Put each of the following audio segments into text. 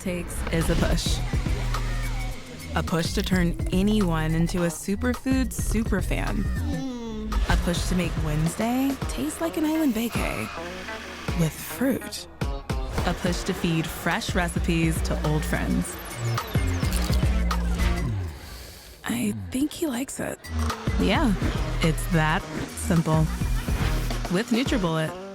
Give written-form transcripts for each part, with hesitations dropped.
takes is a push. A push to turn anyone into a superfood superfan. A push to make Wednesday taste like an island vacay with fruit. A push to feed fresh recipes to old friends. I think he likes it. Yeah, it's that simple. With NutriBullet.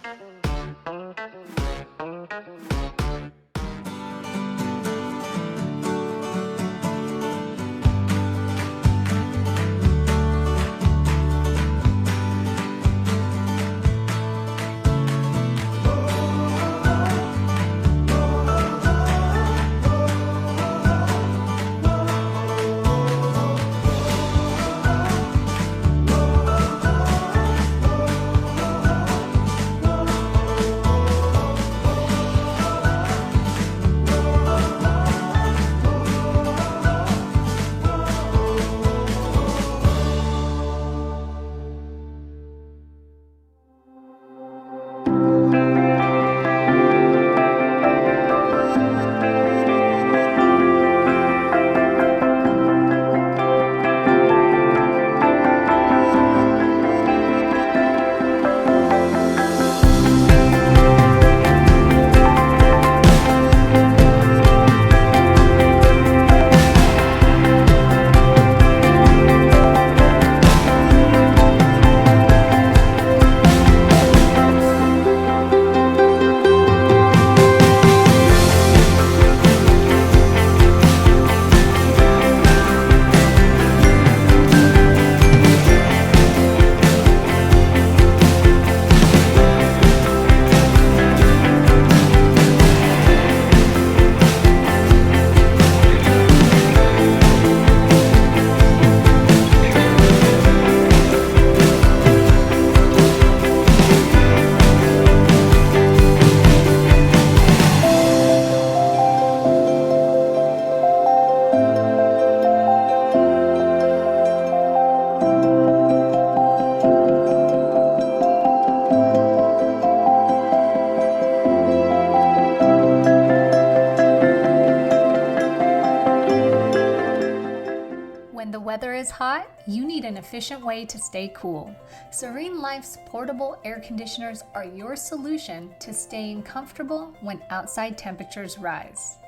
When the weather is hot, you need an efficient way to stay cool. Serene Life's portable air conditioners are your solution to staying comfortable when outside temperatures rise.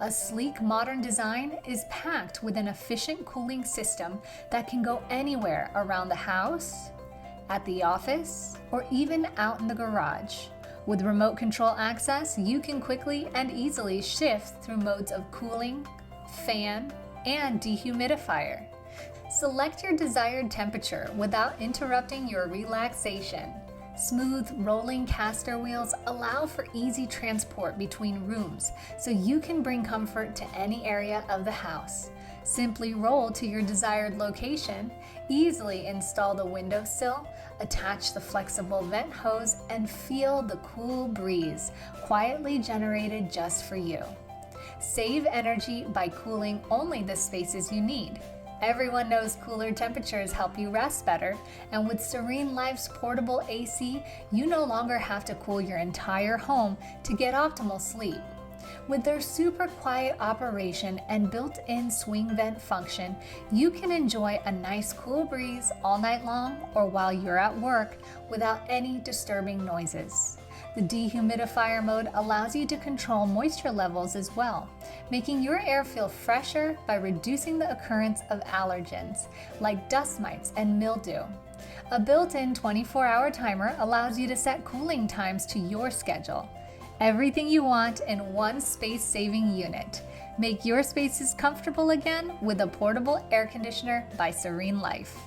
A sleek, modern design is packed with an efficient cooling system that can go anywhere around the house, at the office, or even out in the garage. With remote control access, you can quickly and easily shift through modes of cooling, fan, and dehumidifier. Select your desired temperature without interrupting your relaxation. Smooth rolling caster wheels allow for easy transport between rooms, so you can bring comfort to any area of the house. Simply roll to your desired location, easily install the windowsill, attach the flexible vent hose, and feel the cool breeze quietly generated just for you. Save energy by cooling only the spaces you need. Everyone knows cooler temperatures help you rest better, and with Serene Life's portable AC, you no longer have to cool your entire home to get optimal sleep. With their super quiet operation and built-in swing vent function, you can enjoy a nice cool breeze all night long or while you're at work without any disturbing noises. The dehumidifier mode allows you to control moisture levels as well, making your air feel fresher by reducing the occurrence of allergens like dust mites and mildew. A built-in 24-hour timer allows you to set cooling times to your schedule. Everything you want in one space-saving unit. Make your spaces comfortable again with a portable air conditioner by Serene Life.